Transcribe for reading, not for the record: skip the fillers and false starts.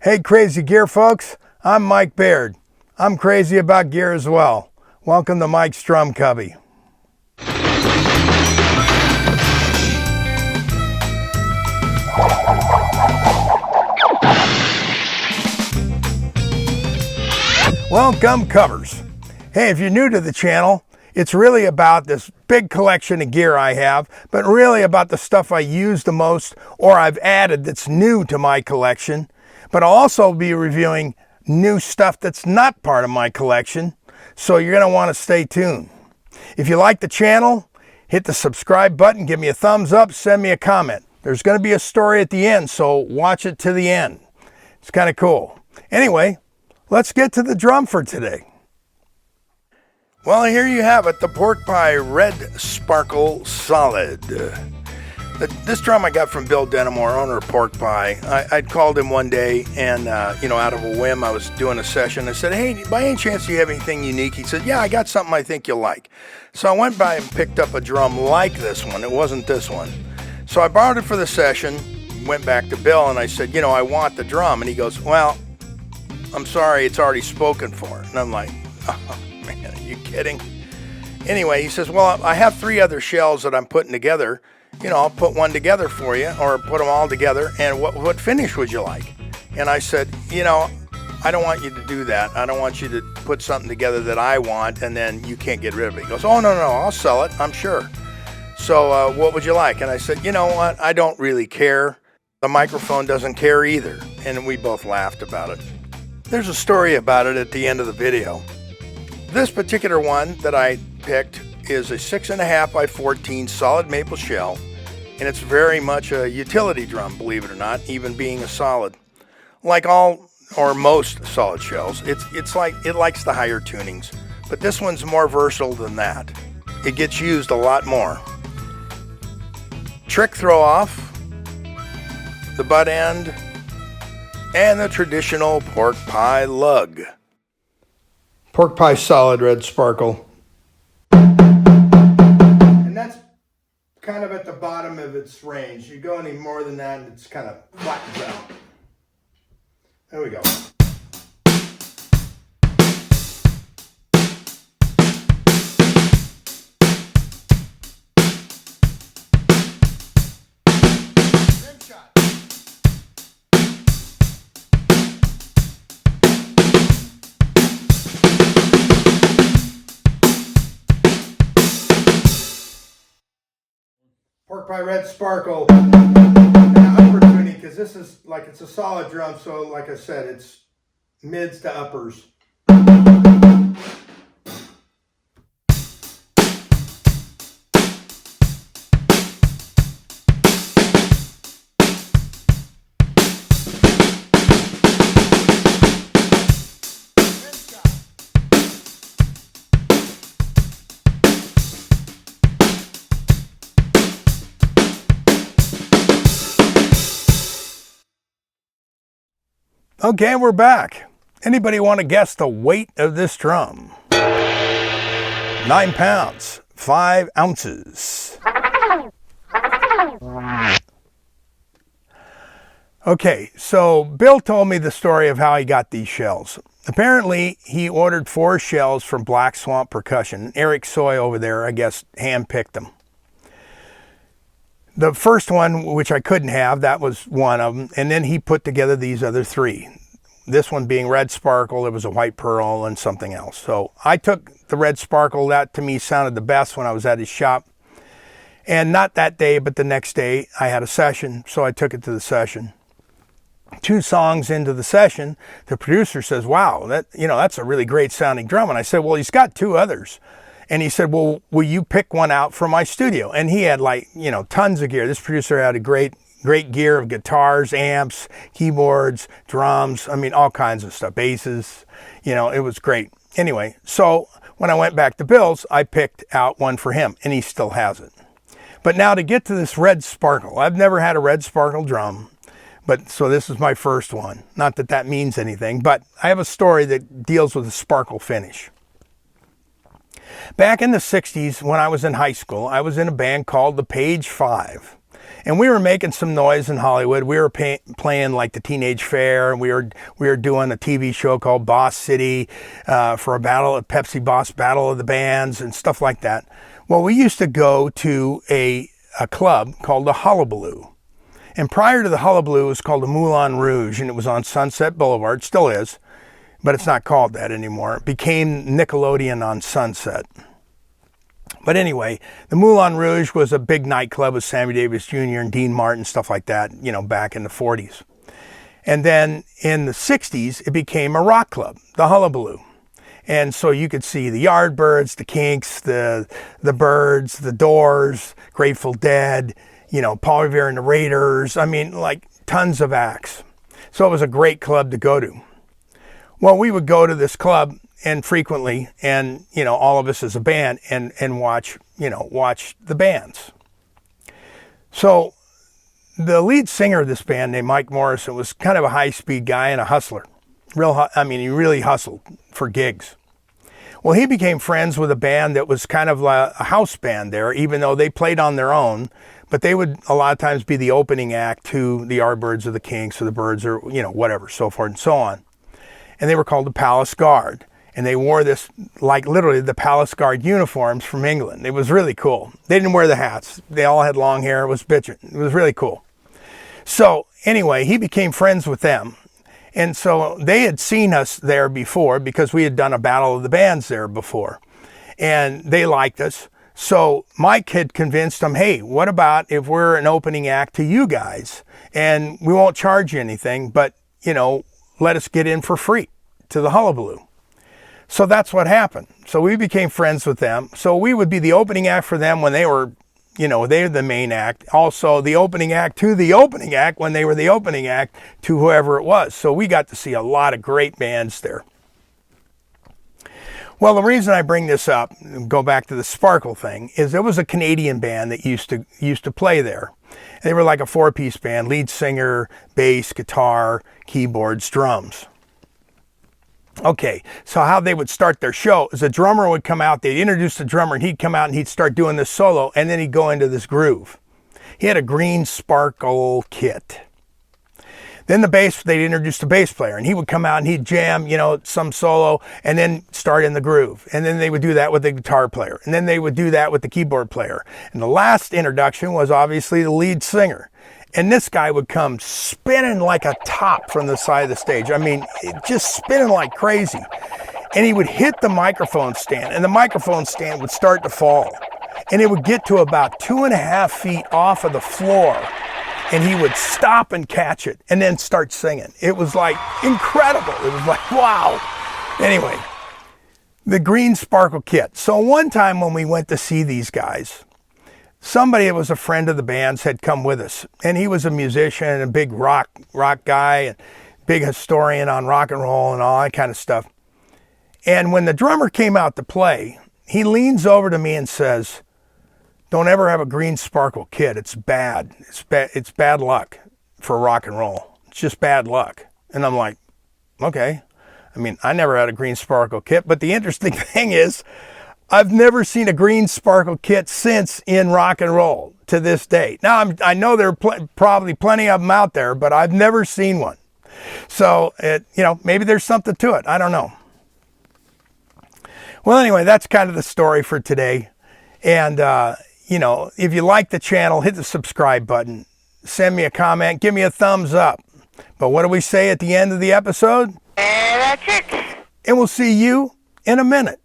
Hey crazy gear folks, I'm Mike Baird. I'm crazy about gear as well. Welcome to Mike's Drum Cubby. Welcome covers. Hey, if you're new to the channel, it's really about this big collection of gear I have, but really about the stuff I use the most or I've added that's new to my collection. But I'll also be reviewing new stuff that's not part of my collection, so you're going to want to stay tuned. If you like the channel, hit the subscribe button, give me a thumbs up, send me a comment. There's going to be a story at the end, so watch it to the end. It's kind of cool. Anyway, let's get to the drum for today. Well, here you have it, the Pork Pie Red Sparkle Solid. This drum I got from Bill Denimore, owner of Pork Pie. I'd called him one day and, out of a whim, I was doing a session. I said, hey, by any chance do you have anything unique? He said, yeah, I got something I think you'll like. So I went by and picked up a drum like this one. It wasn't this one. So I borrowed it for the session, went back to Bill, and I said, I want the drum. And he goes, well, I'm sorry, it's already spoken for. And I'm like, oh, man, are you kidding? Anyway, he says, well, I have 3 other shells that I'm putting together. I'll put one together for you, or put them all together, and what finish would you like? And I said, I don't want you to do that. I don't want you to put something together that I want, and then you can't get rid of it. He goes, oh, no, I'll sell it, I'm sure. So what would you like? And I said, you know what, I don't really care. The microphone doesn't care either. And we both laughed about it. There's a story about it at the end of the video. This particular one that I picked is a 6.5 by 14 solid maple shell, and it's very much a utility drum, believe it or not, even being a solid. Like all or most solid shells, it's like it likes the higher tunings, but this one's more versatile than that. It gets used a lot more. Trick throw off, the butt end, and the traditional pork pie lug. Pork pie solid red sparkle. And that's kind of at the bottom of its range. You go any more than that, it's kind of flattens out. There we go. Pork Pie Red Sparkle and upper tuning, because this is like, it's a solid drum, so like I said, it's mids to uppers. Okay, we're back. Anybody want to guess the weight of this drum? 9 pounds, 5 ounces. Okay, so Bill told me the story of how he got these shells. Apparently, he ordered 4 shells from Black Swamp Percussion. Eric Soy over there, I guess, hand-picked them. The first one, which I couldn't have, that was one of them. And then he put together these other 3. This one being red sparkle, there was a white pearl and something else. So I took the red sparkle. That to me sounded the best when I was at his shop. And not that day, but the next day I had a session. So I took it to the session. 2 songs into the session, the producer says, wow, that's a really great sounding drum. And I said, well, he's got 2 others. And he said, well, will you pick one out for my studio? And he had tons of gear. This producer had a great gear of guitars, amps, keyboards, drums. I mean, all kinds of stuff, basses. It was great. Anyway, so when I went back to Bill's, I picked out one for him, and he still has it. But now to get to this red sparkle, I've never had a red sparkle drum, so this is my first one. Not that that means anything, but I have a story that deals with the sparkle finish. Back in the 60s, when I was in high school, I was in a band called the Page 5. And we were making some noise in Hollywood. We were playing like the Teenage Fair, and we were doing a TV show called Boss City for a Pepsi Boss Battle of the Bands and stuff like that. Well, we used to go to a club called the Hullabaloo. And prior to the Hullabaloo, it was called the Moulin Rouge, and it was on Sunset Boulevard. Still is, but it's not called that anymore. It became Nickelodeon on Sunset. But anyway, the Moulin Rouge was a big nightclub with Sammy Davis Jr. and Dean Martin, stuff like that, you know, back in the 40s. And then in the 60s, it became a rock club, the Hullabaloo. And so you could see the Yardbirds, the Kinks, the Byrds, the Doors, Grateful Dead, you know, Paul Revere and the Raiders. I mean, like tons of acts. So it was a great club to go to. Well, we would go to this club and frequently, and, you know, all of us as a band and watch the bands. So the lead singer of this band named Mike Morrison was kind of a high-speed guy and a hustler. He really hustled for gigs. Well, he became friends with a band that was kind of a house band there, even though they played on their own, but they would a lot of times be the opening act to the Yardbirds or the Kinks or the Byrds or, you know, whatever, so forth and so on. And they were called the Palace Guard. And they wore this, like literally the Palace Guard uniforms from England. It was really cool. They didn't wear the hats. They all had long hair. It was bitchin'. It was really cool. So anyway, he became friends with them. And so they had seen us there before because we had done a Battle of the Bands there before. And they liked us. So Mike had convinced them, hey, what about if we're an opening act to you guys? And we won't charge you anything, but, you know, let us get in for free to the Hullabaloo. So that's what happened. So we became friends with them. So we would be the opening act for them when they were, you know, they were the main act. Also the opening act to the opening act when they were the opening act to whoever it was. So we got to see a lot of great bands there. Well, the reason I bring this up, go back to the Sparkle thing, is there was a Canadian band that used to play there. They were like a four-piece band, lead singer, bass, guitar, keyboards, drums. Okay, so how they would start their show is a drummer would come out, they'd introduce the drummer, and he'd come out and he'd start doing this solo, and then he'd go into this groove. He had a green Sparkle kit. Then they'd introduce the bass player, and he would come out and he'd jam, you know, some solo, and then start in the groove. And then they would do that with the guitar player, and then they would do that with the keyboard player. And the last introduction was obviously the lead singer. And this guy would come spinning like a top from the side of the stage. I mean, just spinning like crazy. And he would hit the microphone stand, and the microphone stand would start to fall. And it would get to about 2.5 feet off of the floor. And he would stop and catch it and then start singing. It was like incredible. It was like, wow. Anyway, the green Sparkle kit. So one time when we went to see these guys, somebody that was a friend of the band's had come with us, and he was a musician, a big rock guy, and big historian on rock and roll and all that kind of stuff. And when the drummer came out to play, he leans over to me and says, "Don't ever have a green Sparkle kit. It's bad. It's bad luck for rock and roll. It's just bad luck." And I'm like, okay. I mean, I never had a green Sparkle kit, but the interesting thing is, I've never seen a green Sparkle kit since in rock and roll to this day. Now, I know there are probably plenty of them out there, but I've never seen one. So, you know, maybe there's something to it. I don't know. Well, anyway, that's kind of the story for today. And, you know, if you like the channel, hit the subscribe button. Send me a comment. Give me a thumbs up. But what do we say at the end of the episode? That's it. And we'll see you in a minute.